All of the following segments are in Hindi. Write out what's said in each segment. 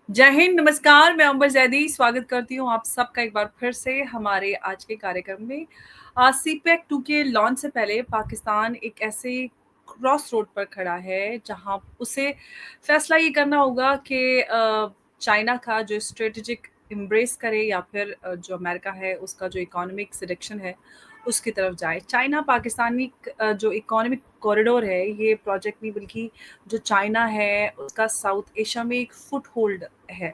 जय हिंद, नमस्कार। मैं अंबर जैदी स्वागत करती हूँ आप सबका एक बार फिर से हमारे आज के कार्यक्रम में। सीपैक 2 के लॉन्च से पहले पाकिस्तान एक ऐसे क्रॉस रोड पर खड़ा है जहाँ उसे फैसला ये करना होगा कि चाइना का जो स्ट्रेटेजिक एम्ब्रेस करे या फिर जो अमेरिका है उसका जो इकोनॉमिक सिलेक्शन है उसकी तरफ जाए। चाइना पाकिस्तानी जो इकोनॉमिक कॉरिडोर है, ये प्रोजेक्ट नहीं बल्कि जो चाइना है उसका साउथ एशिया में एक फुट होल्ड है।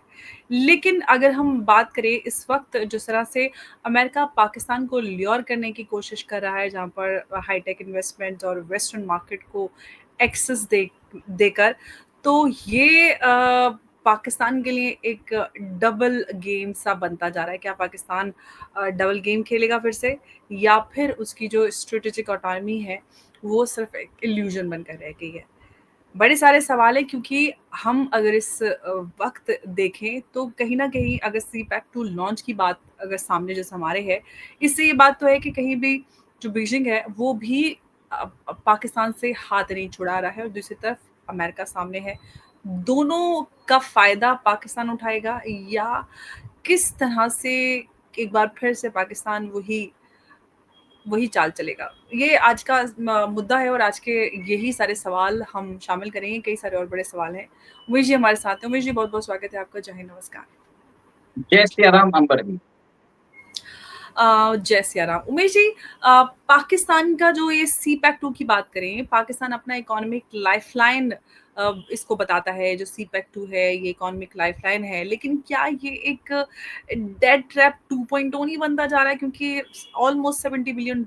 लेकिन अगर हम बात करें इस वक्त जिस तरह से अमेरिका पाकिस्तान को ल्योर करने की कोशिश कर रहा है, जहाँ पर हाईटेक इन्वेस्टमेंट और वेस्टर्न मार्केट को एक्सेस देकर, तो ये पाकिस्तान के लिए एक डबल गेम सा बनता जा रहा है। क्या पाकिस्तान डबल गेम खेलेगा फिर से, या फिर उसकी जो स्ट्रेटेजिक ऑटोनॉमी है वो सिर्फ एक इल्यूजन बनकर रह गई है? बड़े सारे सवाल हैं, क्योंकि हम अगर इस वक़्त देखें तो कहीं न कहीं अगर सीपैक 2 लॉन्च की बात अगर सामने जैसे हमारे है, इससे ये बात तो है कि कहीं भी जो बीजिंग है वो भी पाकिस्तान से हाथ नहीं छुड़ा रहा है और दूसरी तरफ अमेरिका सामने है। दोनों का फ़ायदा पाकिस्तान उठाएगा, या किस तरह से एक बार फिर से पाकिस्तान वही वही चाल चलेगा? ये आज का मुद्दा है और आज के यही सारे सवाल हम शामिल करेंगे, कई सारे और बड़े सवाल हैं। उमेश जी हमारे साथ हैं। उमेश जी बहुत-बहुत स्वागत है आपका। जय हिंद, नमस्कार। जय सिया राम अंबर जी। जय सिया राम। उमेश जी, पाकिस्तान का जो ये सीपैक 2 की बात करें, पाकिस्तान अपना इकोनॉमिक लाइफलाइन इसको बताता है। जो सीपैक 2 है ये इकोनॉमिक लाइफलाइन है, लेकिन क्या ये एक डेड ट्रैप 2.0 नहीं बनता जा रहा है? क्योंकि ऑलमोस्ट $70 बिलियन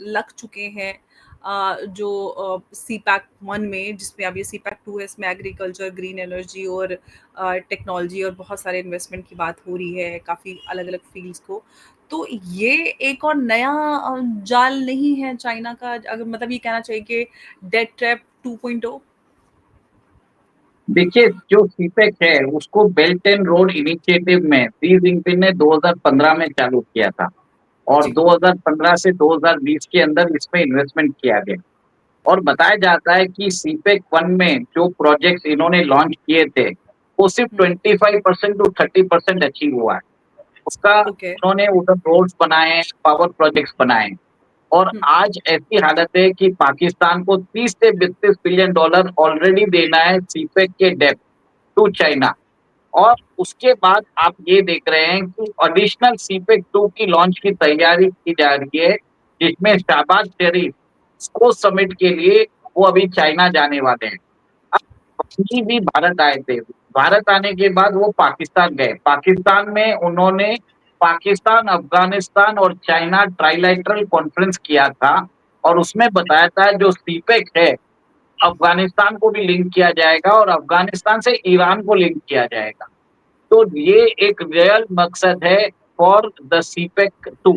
लग चुके हैं जो सीपैक 1 में, जिसमें अब ये सीपैक 2 है, इसमें एग्रीकल्चर, ग्रीन एनर्जी और टेक्नोलॉजी और बहुत सारे इन्वेस्टमेंट की बात हो रही है, काफ़ी अलग-अलग फील्ड्स को। तो ये एक और नया जाल नहीं है चाइना का, अगर मतलब ये कहना चाहिए कि डेट ट्रैप 2.0? देखिए, जो सीपेक है उसको बेल्ट एंड रोड इनिशिएटिव में शी जिनपिंग ने 2015 में चालू किया था और जी। 2015 से 2020 के अंदर इसमें इन्वेस्टमेंट किया गया और बताया जाता है कि सीपेक 1 में जो प्रोजेक्ट्स इन्होंने लॉन्च किए थे वो सिर्फ हुँ, 25% टू 30% अचीव हुआ है। उसका ओके। उन्होंने उधर रोड्स बनाए, पावर प्रोजेक्ट्स बनाए और हुँ, आज ऐसी हालत है कि पाकिस्तान को 30 से 32 बिलियन डॉलर ऑलरेडी देना है सीपेक के डेब्ट टू चाइना। और उसके बाद आप ये देख रहे हैं कि एडिशनल सीपेक 2 की लॉन्च की तैयारी की जा रही है, जिसमें शहबाज शरीफ को समिट के लिए वो अभी चाइना जाने वाले हैं। अब मोदी भी भारत आए थे। भारत आने के बाद वो पाकिस्तान गए। पाकिस्तान में उन्होंने पाकिस्तान, अफ़गानिस्तान और चाइना ट्राइलैटरल कॉन्फ्रेंस किया था और उसमें बताया था जो सीपेक है, अफ़गानिस्तान को भी लिंक किया जाएगा और अफ़गानिस्तान से ईरान को लिंक किया जाएगा। तो ये एक रियल मकसद है फॉर द सीपेक 2।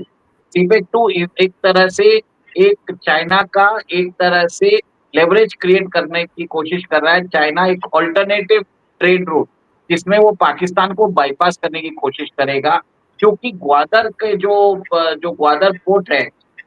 सीपेक 2 एक तरह से एक चाइना का एक तरह से लेवरेज क्रिएट करने की कोशिश कर रहा है। चाइना एक अल्टरनेटिव ट्रेड रूट जिसमें वो पाकिस्तान को बाईपास करने की कोशिश करेगा, क्योंकि ग्वादर के जो ग्वादर पोर्ट है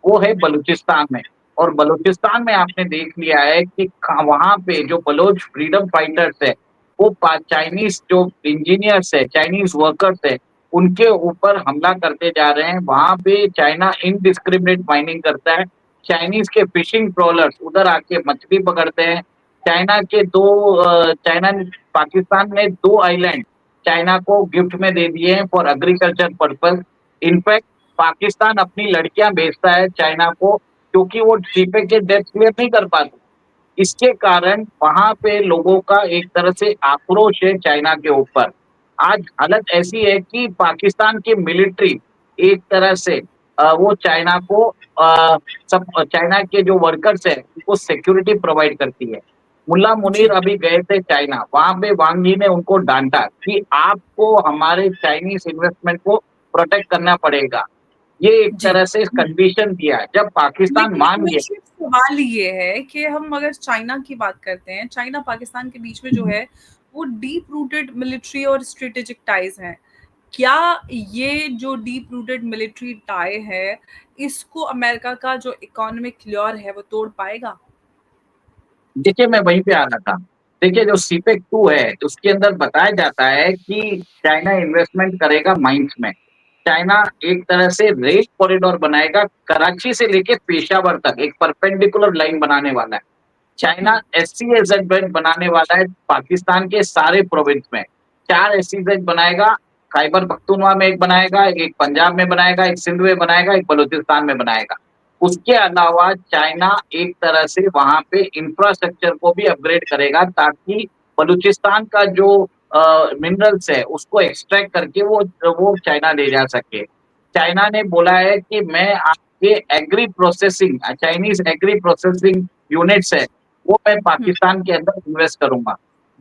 वो है बलूचिस्तान में और बलूचिस्तान में आपने देख लिया है कि वहाँ पे जो बलोच फ्रीडम फाइटर्स है वो चाइनीज जो इंजीनियर्स है, चाइनीज वर्कर्स है, उनके ऊपर हमला करते जा रहे हैं। वहाँ पे चाइना इनडिस्क्रिमिनेट माइनिंग करता है। चाइनीज के फिशिंग ट्रॉलर्स उधर आके मछली पकड़ते हैं। चाइना ने पाकिस्तान ने 2 आइलैंड चाइना को गिफ्ट में दे दिए हैं for agriculture purpose. In fact Pakistan अपनी लड़कियां भेजता है चाइना को, क्योंकि वो सीपे के डेट क्लियर नहीं कर पाते। इसके कारण वहाँ पे लोगों का एक तरह से आक्रोश है चाइना के ऊपर। आज हालत ऐसी है कि पाकिस्तान की मिलिट्री एक तरह से वो चाइना को सब चाइना के जो वर्कर्स हैं उनको सिक्योरिटी प्रोवाइड करती है। मुल्ला मुनीर जी। अभी गए थे चाइना, वहाँ पे वांग यी ने उनको डाँटा कि आपको हमारे चाइनीज़ इन्वेस्टमेंट को प्रोटेक्ट करना पड़ेगा। ये एक जी। तरह से हुँ। कंडीशन दिया है। जब पाकिस्तान लेकिन मान गया। उमेश जी, सवाल ये है कि हम अगर चाइना की बात करते हैं, चाइना पाकिस्तान के बीच में जो है वो डीप रूटेड मिलिट्री और स्ट्रेटेजिक टाइज हैं। क्या ये जो डीप रूटेड मिलिट्री टाई है, इसको अमेरिका का जो इकोनॉमिक क्लियर है वो तोड़ पाएगा? देखिए, मैं वहीं पे आ रहा था। देखिए जो सीपेक 2 है, उसके अंदर बताया जाता है कि चाइना इन्वेस्टमेंट करेगा माइंस में। चाइना एक तरह से रेल कॉरिडोर बनाएगा, कराची से लेके पेशावर तक एक परपेंडिकुलर लाइन बनाने वाला है। चाइना हुँ, एससीएजेड बेल्ट बनाने वाला है पाकिस्तान के सारे प्रोविंस में। 4 एसईजेड बनाएगा, खैबर पख्तूनख्वा में एक बनाएगा, एक पंजाब में बनाएगा, एक सिंध में बनाएगा, एक बलूचिस्तान में बनाएगा। उसके अलावा चाइना एक तरह से वहाँ पे इंफ्रास्ट्रक्चर को भी अपग्रेड करेगा ताकि बलूचिस्तान का जो मिनरल्स है उसको एक्सट्रैक्ट करके वो चाइना ले जा सके। चाइना ने बोला है कि मैं आपके agri processing Chinese agri processing units है, वो मैं हुँ, पाकिस्तान के अंदर इन्वेस्ट करूँगा।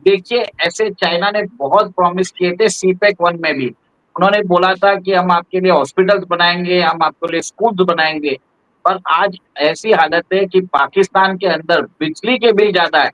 देखिए, ऐसे चाइना ने बहुत प्रॉमिस किए थे सीपेक 1 में भी। उन्होंने बोला था कि हम आपके लिए हॉस्पिटल्स बनाएँगे, हम आपके लिए स्कूल्स बनाएँगे। पर आज ऐसी हालत है कि पाकिस्तान के अंदर बिजली के बिल ज़्यादा है,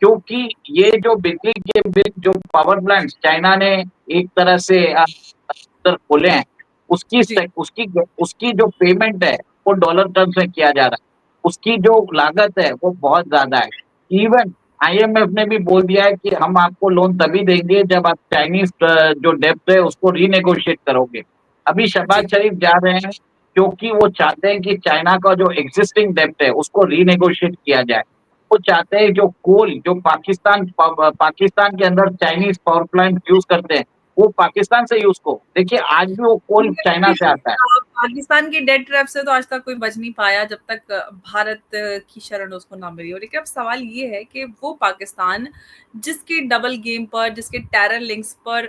क्योंकि ये जो बिजली के बिल जो पावर प्लांट्स चाइना ने एक तरह से उधर खोले हैं, जी, उसकी जो पेमेंट है, वो डॉलर टर्म्स में किया जा रहा है। उसकी जो लागत है, वो बहुत ज़्यादा है। इवन आईएमएफ ने भी बोल दिया है कि हम आपको लोन तभी देंगे जब आप चाइनीज़ जो डेब्ट है उसको रीनेगोशिएट करोगे। अभी शहबाज जी। शरीफ जा रहे हैं क्योंकि वो चाहते हैं कि चाइना का जो एक्जिस्टिंग डेब्ट है उसको रीनेगोशिएट किया जाए। वो चाहते हैं जो कोल जो पाकिस्तान के अंदर चाइनीज़ पावर प्लांट यूज़ करते हैं, वो पाकिस्तान से यूज़ को देखिए आज भी वो कोल चाइना से आता है। पाकिस्तान की डेट ट्रैप से तो आज तक कोई बच नहीं पाया जब तक भारत की शरण उसको ना मिली हो। लेकिन अब सवाल ये है कि वो पाकिस्तान जिसके डबल गेम पर, जिसके टेरर लिंक्स पर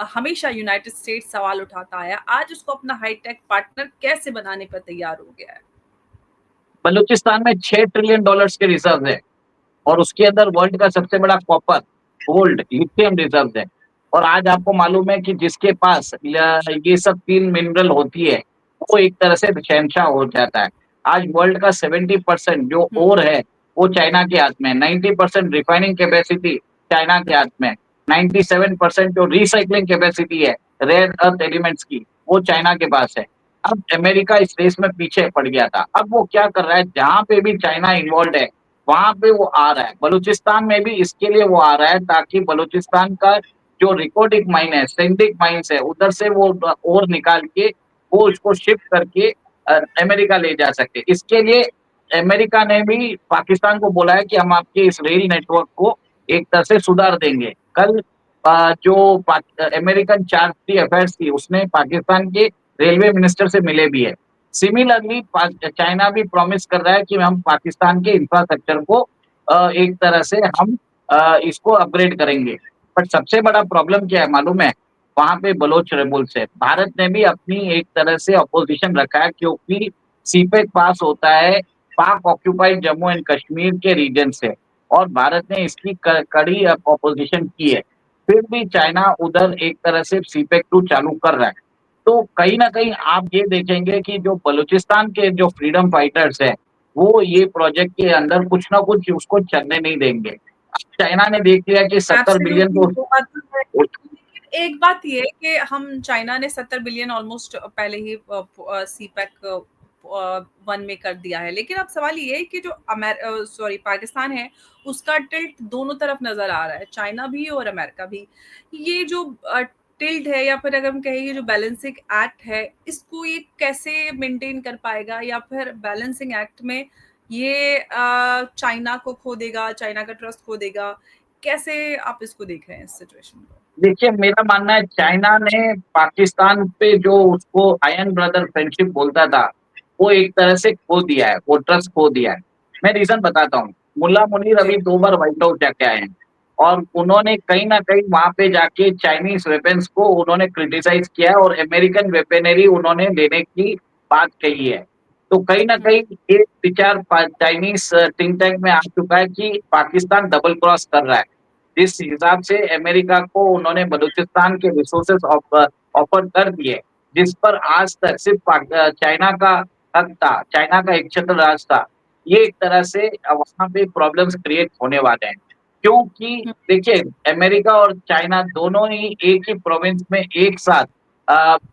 हमेशा यूनाइटेड स्टेट्स सवाल उठाता आया, आज उसको अपना हाईटेक पार्टनर कैसे बनाने पर तैयार हो गया है? बलूचिस्तान में $6 ट्रिलियन के रिज़र्व है और उसके अंदर वर्ल्ड का सबसे बड़ा कॉपर, गोल्ड, लिथियम रिज़र्व है। और आज आपको मालूम है कि जिसके पास ये सब 3 मिनरल होती है, वो एक तरह से शहंशाह हो जाता है। आज वर्ल्ड का 70% जो हुँ, ओर है, वो चाइना के हाथ में है। 90% रिफाइनिंग कैपेसिटी चाइना के हाथ में है। 97% जो रिसाइक्लिंग कैपेसिटी है, रेयर अर्थ एलिमेंट्स की, वो चाइना के पास है। अब अमेरिका इस रेस में पीछे पड़ गया था। अब वो क्या कर रहा है, जहाँ पे भी चाइना इन्वॉल्व्ड है, वहाँ पे वो आ रहा है। बलूचिस्तान में भी इसके लिए वो आ रहा है ताकि बलूचिस्तान का जो रिकॉर्डिक माइन है, सिंडिक माइन्स है, उधर से वो ओर निकाल के वो उसको शिफ्ट करके अमेरिका ले जा सके। इसके लिए अमेरिका ने भी पाकिस्तान को बोला है कि हम आपके इस रेल नेटवर्क को एक तरह से सुधार देंगे। कल जो अमेरिकन चार्ज दी अफेयर्स थी, उसने पाकिस्तान के रेलवे मिनिस्टर से मिले भी है। सिमिलरली चाइना भी प्रॉमिस कर रहा है कि हम पाकिस्तान के इंफ्रास्ट्रक्चर को एक तरह से हम इसको अपग्रेड करेंगे। बट सबसे बड़ा प्रॉब्लम क्या है मालूम है? वहाँ पे बलोच रेबल्स है। भारत ने भी अपनी एक तरह से अपोज़िशन रखा है क्योंकि सीपेक पास होता है पाक ऑक्यूपाइड जम्मू एंड कश्मीर के रीजन से और भारत ने इसकी कड़ी अपोज़िशन की है। फिर भी चाइना उधर एक तरह से सीपेक 2 चालू कर रहा है। तो कहीं न कहीं आप ये देखेंगे कि जो बलूचिस्तान के जो फ्रीडम फाइटर्स हैं, वो ये प्रोजेक्ट के अंदर कुछ न कुछ उसको चलने नहीं देंगे। अब चाइना ने देख लिया कि 70 बिलियन एब्सोल्युटली तो वो बात तो है। लेकिन एक बात ये है कि हम चाइना ने 70 बिलियन ऑलमोस्ट पहले ही सीपैक 1 में कर दिया है। लेकिन अब सवाल ये है कि जो सॉरी पाकिस्तान है, उसका टिल्ट दोनों तरफ नज़र आ रहा है, चाइना भी और अमेरिका भी। ये जो टिल्ट है या फिर अगर हम कहें ये जो बैलेंसिंग एक्ट है, इसको ये कैसे मेंटेन कर पाएगा या फिर बैलेंसिंग एक्ट में ये चाइना को खो देगा, चाइना का ट्रस्ट खो देगा। कैसे आप इसको देख रहे हैं इस सिचुएशन को? देखिए मेरा मानना है चाइना ने पाकिस्तान पे जो उसको आयन ब्रदर फ्रेंडशिप बोलता था, वो एक तरह से खो दिया है, वो ट्रस्ट खो दिया है। मैं रीज़न बताता हूँ। मुल्ला मुनीर जी। अभी 2 बार व्हाइट हाउस जाके आए हैं और उन्होंने कहीं न कहीं वहाँ पे जाके चाइनीज़ वेपन्स को उन्होंने क्रिटिसाइज़ किया है और अमेरिकन वेपनरी उन्होंने लेने की बात कही है। तो कहीं न हुँ, कहीं ये विचार चाइनीज़ थिंक टैंक में आ चुका है कि पाकिस्तान डबल क्रॉस कर रहा है। जिस हिसाब से अमेरिका को उन्होंने बलूचिस्तान के रिसोर्सेज़ ऑफ़र कर दिए, जिस पर आज तक सिर्फ़ चाइना का हक था, चाइना का एकछत्र राज था। ये एक तरह से वहाँ पे प्रॉब्लम्स क्रिएट होने वाले हैं। क्योंकि हुँ, देखिए अमेरिका और चाइना दोनों ही एक ही प्रोविंस में एक साथ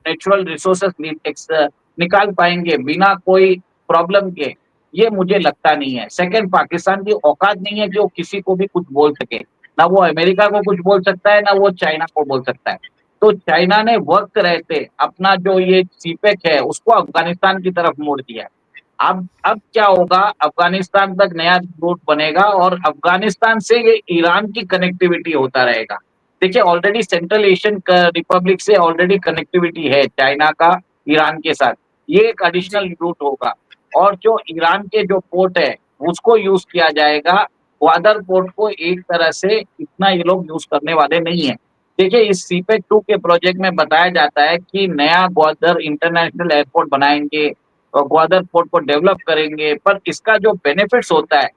नेचुरल रिसोर्सेज़ निकाल पाएँगे बिना कोई प्रॉब्लम के, ये मुझे लगता नहीं है। सेकंड पाकिस्तान की औकात नहीं है कि वो किसी को भी कुछ बोल सके। ना वो अमेरिका को कुछ बोल सकता है, ना वो चाइना को बोल सकता है। तो चाइना ने वक़्त रहते अपना जो ये सीपेक है, उसको अफ़गानिस्तान की तरफ मोड़ दिया है। अब क्या होगा, अफ़गानिस्तान तक नया रूट बनेगा और अफ़गानिस्तान से ये ईरान की कनेक्टिविटी होता रहेगा। देखिए ऑलरेडी सेंट्रल एशियन रिपब्लिक से ऑलरेडी कनेक्टिविटी है चाइना का ईरान के साथ। ये एक जी। एडिशनल रूट होगा और जो ईरान के जो पोर्ट है, उसको यूज़ किया जाएगा। ग्वादर पोर्ट को एक तरह से इतना ये लोग यूज़ करने वाले नहीं हैं। देखिए इस सीपेक 2 के प्रोजेक्ट में बताया जाता है कि नया ग्वादर इंटरनेशनल एयरपोर्ट बनाएँगे और ग्वादर पोर्ट को डेवलप करेंगे, पर इसका जो बेनिफिट्स होता है,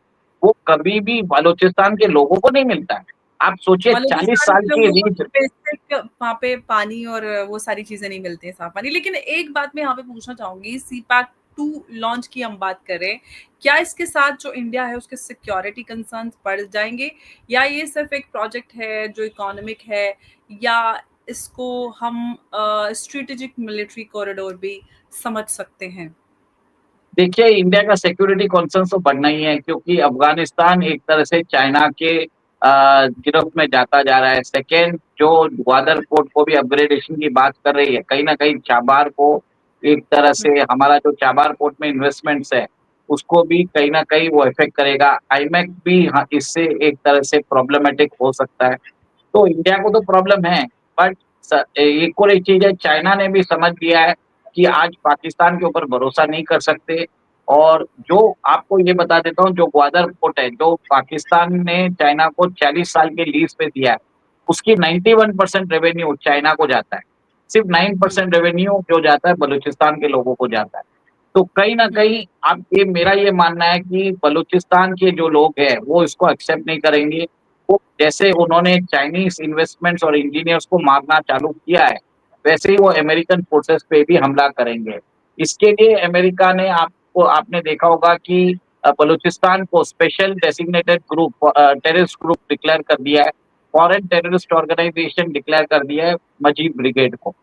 वो कभी भी बलूचिस्तान के लोगों को नहीं मिलता है। आप सोचिए 40 बलूचिस्तान साल के की लोगों को रीच। तो बेसिक वहाँ पे पानी और वो सारी चीज़ें नहीं मिलती हैं, साफ पानी। लेकिन एक बात मैं यहाँ पे पूछना चाहूँगी, सीपैक 2 लॉन्च की हम बात करें, क्या इसके साथ जो इंडिया है उसके सिक्योरिटी कंसर्न्स बढ़ जाएँगे? या ये सिर्फ़ एक प्रोजेक्ट है जो इकोनॉमिक है, या इसको हम स्ट्रैटेजिक मिलिट्री कॉरिडोर भी समझ सकते हैं? देखिए, इंडिया का सिक्योरिटी कंसर्न्स तो बढ़ना ही है क्योंकि अफ़गानिस्तान एक तरह से चाइना के गिरफ्त में जाता जा रहा है। सेकंड जो ग्वादर पोर्ट को भी अपग्रेडेशन की बात कर रही है, कहीं न कहीं चाबार को एक तरह हुँ, से हमारा जो चाबार पोर्ट में इन्वेस्टमेंट्स है, उसको भी कहीं न कहीं वो इफ़ेक्ट करेगा। आईमेक भी हाँ, इससे एक तरह से प्रॉब्लमैटिक हो सकता है। तो इंडिया को तो प्रॉब्लम है, बट एक और एक चीज़ है, चाइना ने भी समझ लिया है कि आज पाकिस्तान के ऊपर भरोसा नहीं कर सकते और जो आपको ये बता देता हूँ, जो ग्वादर पोर्ट है, जो पाकिस्तान ने चाइना को 40 साल के लीज़ पे दिया है, उसकी 91% रेवेन्यू चाइना को जाता है। सिर्फ हुँ, 9% रेवेन्यू जो जाता है बलूचिस्तान के लोगों को जाता है। तो कहीं न हुँ, कहीं आप ये मेरा ये मानना है कि बलूचिस्तान के जो लोग हैं, वो इसको एक्सेप्ट नहीं करेंगे। वो जैसे उन्होंने चाइनीज़ इन्वेस्टमेंट्स और इंजीनियर्स को मारना चालू किया है, वैसे ही वो अमेरिकन फोर्सेस पे भी हमला करेंगे। इसके लिए अमेरिका ने आपको आपने देखा होगा कि बलूचिस्तान को special designated group terrorist group declare कर दिया है। फॉरेन टेररिस्ट ऑर्गनाइज़ेशन डिक्लेयर कर दिया है मजीद ब्रिगेड को।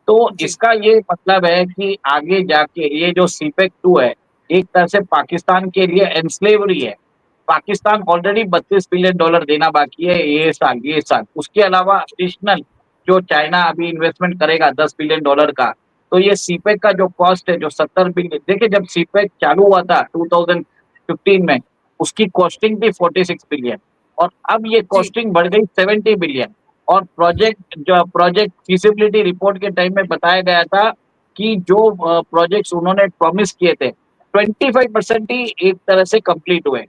तो जी, इसका ये मतलब है कि आगे जाके ये जो सीपेक 2 है, एक तरह से पाकिस्तान के लिए एनस्लेवरी है। पाकिस्तान ऑलरेडी $32 बिलियन देना बाकी है ये साल। उसके अलावा एडिशनल जो चाइना अभी इन्वेस्टमेंट करेगा $10 बिलियन का, तो ये सीपेक का जो कॉस्ट है जो 70 बिलियन देखिए जब सीपेक चालू हुआ था 2015 में, उसकी कॉस्टिंग थी 46 बिलियन और अब ये जी। कॉस्टिंग बढ़ गई 70 बिलियन और प्रोजेक्ट फीजिबिलिटी रिपोर्ट के टाइम में बताया गया था कि जो प्रोजेक्ट्स उन्होंने प्रॉमिस किए थे, 25% ही एक तरह से कंप्लीट हुए।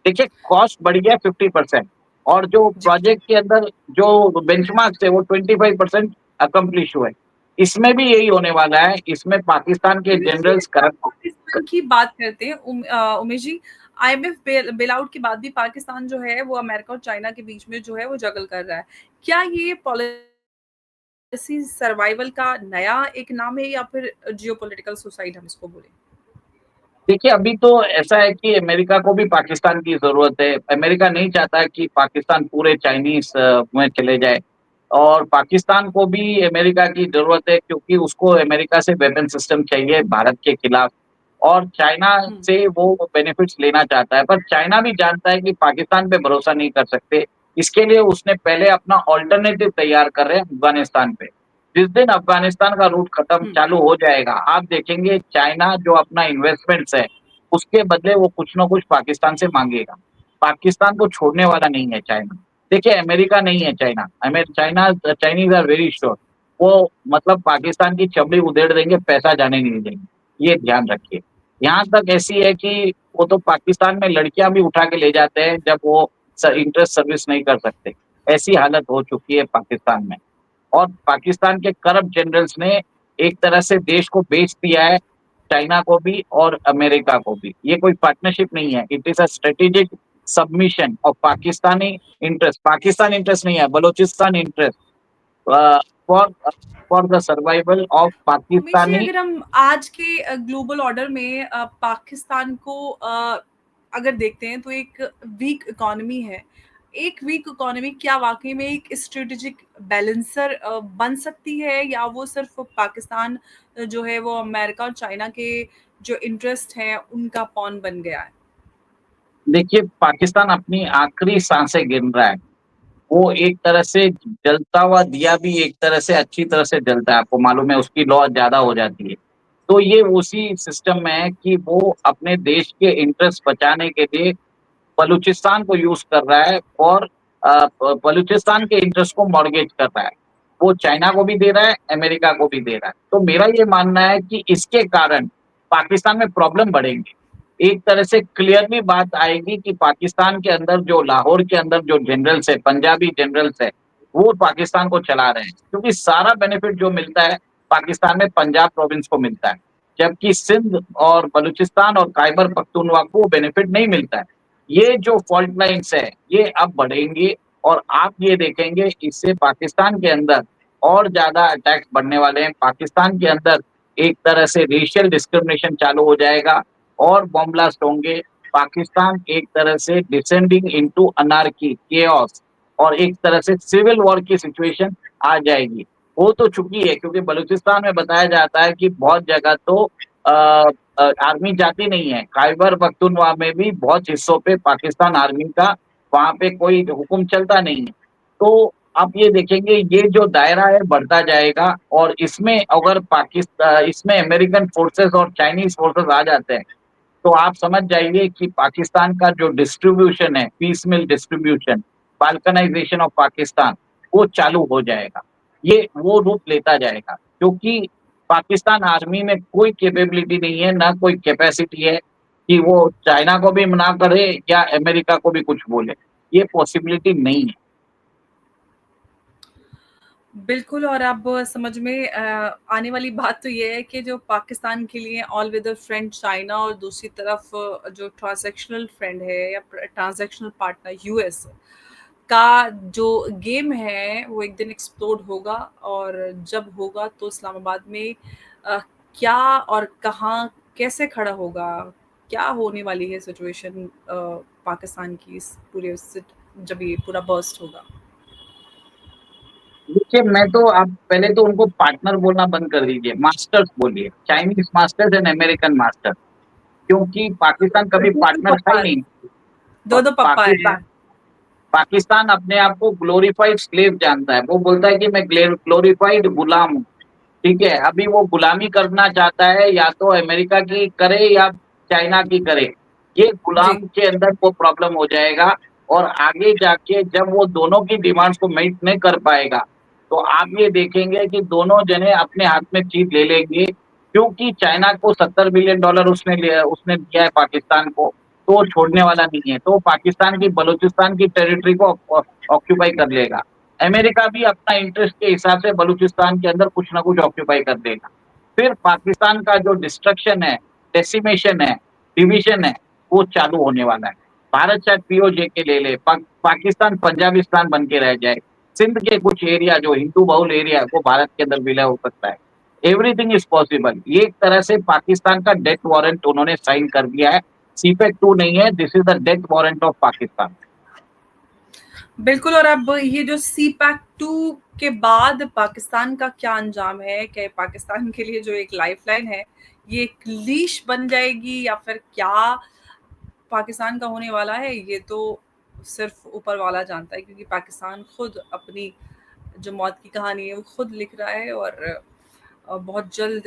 देखिए कॉस्ट बढ़ गया 50% और जो जी। प्रोजेक्ट के अंदर जो बेंचमार्क्स थे वो 25% अकम्प्लिश हुए। इसमें भी यही होने वाला है, इसमें पाकिस्तान के उमेश जी, जनरल्स अगर हम करप्ट क पाकिस्तान की बात करते हैं, Umesh ji, IMF bail out के बाद भी पाकिस्तान जो है वो अमेरिका और चाइना के बीच में जो है वो जगल कर रहा है। क्या ये पॉलिसी सर्वाइवल का नया एक नाम है, या फिर जियोपॉलिटिकल सुसाइड हम इसको बोलें? देखिए, अभी तो ऐसा है कि अमेरिका को भी पाकिस्तान की ज़रूरत है। अमेरिका नहीं चाहता कि पाकिस्तान पूरे चाइनीज़ में चले जाए और पाकिस्तान को भी अमेरिका की ज़रूरत है क्योंकि उसको अमेरिका से वेपन सिस्टम चाहिए भारत के खिलाफ और चाइना हुँ, से वो बेनिफिट्स लेना चाहता है। पर चाइना भी जानता है कि पाकिस्तान पे भरोसा नहीं कर सकते। इसके लिए उसने पहले अपना अल्टरनेटिव तैयार कर रहे हैं अफ़गानिस्तान पे। जिस दिन अफ़गानिस्तान का रूट खत्म हुँ। चालू हो जाएगा, आप देखेंगे चाइना जो अपना इन्वेस्टमेंट्स है, उसके बदले वो कुछ न कुछ पाकिस्तान से माँगेगा। पाकिस्तान को छोड़ने वाला नहीं है चाइना। देखिए अमेरिका नहीं है China, Chinese are very sure वो मतलब पाकिस्तान की चमड़ी उधेड़ देंगे, पैसा जाने नहीं देंगे, ये ध्यान रखिए। यहाँ तक ऐसी है कि वो तो पाकिस्तान में लड़कियाँ भी उठा के ले जाते हैं जब वो इंटरेस्ट सर्विस नहीं कर सकते। ऐसी हालत हो चुकी है पाकिस्तान में। और पाकिस्तान के करप्ट जनरल्स ने एक तरह से देश को बेच दिया है, चाइना को भी और अमेरिका को भी। ये कोई पार्टनरशिप नहीं है, it is a strategic submission of Pakistan interest नहीं है, Balochistan interest a, for for the survival of Umesh ji, Pakistani. अगर हम आज के ग्लोबल ऑर्डर में पाकिस्तान को अगर देखते हैं, तो एक वीक इकोनॉमी है। एक वीक इकोनॉमी क्या वाक़ई में एक स्ट्रैटेजिक बैलेंसर बन सकती है, या वो सिर्फ़ पाकिस्तान जो है वो अमेरिका और चाइना के जो इंटरेस्ट हैं उनका पॉन बन गया है? देखिए पाकिस्तान अपनी आखिरी साँसें गिन रहा है। वो एक तरह से जलता हुआ दिया भी एक तरह से अच्छी तरह से जलता है, आपको मालूम है उसकी लौ ज़्यादा हो जाती है। तो ये उसी सिस्टम में है कि वो अपने देश के इंटरेस्ट बचाने के लिए बलूचिस्तान को यूज़ कर रहा है और बलूचिस्तान के इंटरेस्ट को मॉर्गेज कर रहा है। वो चाइना को भी दे रहा है, अमेरिका को भी दे रहा है। तो मेरा ये मानना है कि इसके कारण पाकिस्तान में प्रॉब्लम बढ़ेंगे। एक तरह से क्लियरली बात आएगी कि पाकिस्तान के अंदर जो लाहौर के अंदर जो जनरल्स है, पंजाबी जनरल्स है, वो पाकिस्तान को चला रहे हैं। क्योंकि सारा बेनिफिट जो मिलता है, पाकिस्तान में पंजाब प्रोविंस को मिलता है। जबकि सिंध और बलूचिस्तान और खैबर पख्तूनख्वा को बेनिफिट नहीं मिलता है। ये जो फॉल्ट लाइन्स है, ये अब बढ़ेंगी और आप ये देखेंगे इससे पाकिस्तान के अंदर और ज़्यादा अटैक्स बढ़ने वाले हैं। पाकिस्तान के अंदर एक तरह से रेशियल डिस्क्रिमिनेशन चालू हो जाएगा और बॉम्ब ब्लास्ट होंगे। पाकिस्तान एक तरह से डिसेंडिंग इनटू अनार्की, केओस और एक तरह से सिविल वॉर की सिचुएशन आ जाएगी। हो तो चुकी है क्योंकि बलूचिस्तान में बताया जाता है कि बहुत जगह तो आर्मी जाती नहीं है। खैबर पख्तूनख्वा में भी बहुत हिस्सों पे पाकिस्तान आर्मी का वहाँ पे कोई हुक्म चलता नहीं है। तो आप ये देखेंगे ये जो दायरा है बढ़ता जाएगा और इसमें अगर इसमें अमेरिकन फोर्सेस और चाइनीज फोर्सेस आ जाते हैं तो आप समझ जाइए कि पाकिस्तान का जो डिस्ट्रीब्यूशन है, piecemeal distribution, balkanization of Pakistan, वो चालू हो जाएगा। ये वो रूप लेता जाएगा क्योंकि पाकिस्तान आर्मी में कोई कैपेबिलिटी नहीं है, ना कोई कैपेसिटी है कि वो चाइना को भी मना करे या अमेरिका को भी कुछ बोले। ये पॉसिबिलिटी नहीं है। बिल्कुल। और अब समझ में आने वाली बात तो ये है कि जो पाकिस्तान के लिए ऑल वेदर फ्रेंड चाइना और दूसरी तरफ जो ट्रांजैक्शनल फ्रेंड है या ट्रांजैक्शनल पार्टनर यूएस का जो गेम है वो एक दिन एक्सप्लोड होगा। और जब होगा तो इस्लामाबाद में अ, क्या और कहाँ कैसे खड़ा होगा, क्या होने वाली है सिचुएशन पाकिस्तान की इस पूरे जब ये पूरा बर्स्ट होगा। देखिए, मैं तो आप पहले तो उनको पार्टनर बोलना बंद कर दीजिए, मास्टर्स बोलिए, Chinese masters and American masters, क्योंकि पाकिस्तान कभी दो दो पार्टनर था पप्पा ही है, नहीं। दो और दो पप्पा है। पाकिस्तान पाकिस्तान अपने आप को ग्लोरीफाइड स्लेव जानता है। वो बोलता है कि मैं ग्लोरीफाइड गुलाम हूँ। ठीक है, अभी वो गुलामी करना चाहता है, या तो अमेरिका की करे या चाइना की करे। ये जी। गुलाम के अंदर वो प्रॉब्लम हो जाएगा और आगे जाके जब वो दोनों की डिमांड्स को मीट नहीं कर पाएगा, तो आप ये देखेंगे कि दोनों जने अपने हाथ में चीज़ ले लेंगे, क्योंकि चाइना को $70 बिलियन उसने दिया है पाकिस्तान को, तो वो छोड़ने वाला नहीं है। तो पाकिस्तान की बलूचिस्तान की टेरिटरी को ऑक्यूपाई कर लेगा। अमेरिका भी अपना इंटरेस्ट के हिसाब से बलूचिस्तान के अंदर कुछ ना कुछ ऑक्यूपाई कर देगा। फिर पाकिस्तान का जो डिस्ट्रक्शन है, डेसिमेशन है, डिवीजन है, वो चालू होने वाला है। भारत शायद पीओजे के ले ले, पाकिस्तान पंजाबिस्तान बन के रह जाए। सिंध के कुछ एरिया जो हिंदू बहुल एरिया है वो भारत के अंदर विलय हो सकता है। Everything is possible. ये एक तरह से पाकिस्तान का डेथ वारंट उन्होंने साइन कर दिया है। सीपेक 2 नहीं है, this is the death warrant of Pakistan. बिल्कुल। और अब ये जो सी पैक 2 के बाद पाकिस्तान का क्या अंजाम है, क्या पाकिस्तान के लिए जो एक लाइफलाइन है ये एक लीश बन जाएगी या फिर क्या पाकिस्तान का होने वाला है, ये तो सिर्फ ऊपर वाला जानता है। क्योंकि पाकिस्तान खुद अपनी जो मौत की कहानी है वो खुद लिख रहा है। और बहुत जल्द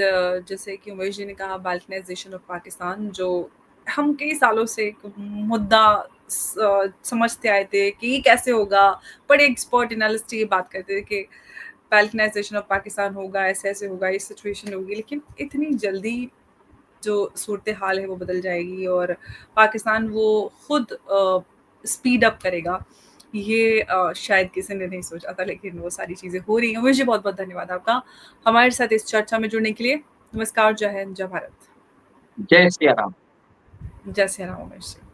जैसे कि उमेश जी ने कहा बाल्कनाइजेशन ऑफ पाकिस्तान, जो हम कई सालों से एक मुद्दा समझते आए थे कि ये कैसे होगा। बड़े एक्सपर्ट एनालिस्ट ये बात करते थे कि बाल्कनाइजेशन ऑफ पाकिस्तान होगा, ऐसे ऐसे होगा, ये सिचुएशन होगी। लेकिन इतनी जल्दी जो सूरत हाल है वो बदल जाएगी और पाकिस्तान वो खुद स्पीड अप करेगा, ये शायद किसी ने नहीं सोचा था, लेकिन वो सारी चीज़ें हो रही हैं। मुझे बहुत बहुत धन्यवाद आपका हमारे साथ इस चर्चा में जुड़ने के लिए। नमस्कार, जय हिंद, जय भारत। जय सिया राम। जय श्री राम उमेश जी।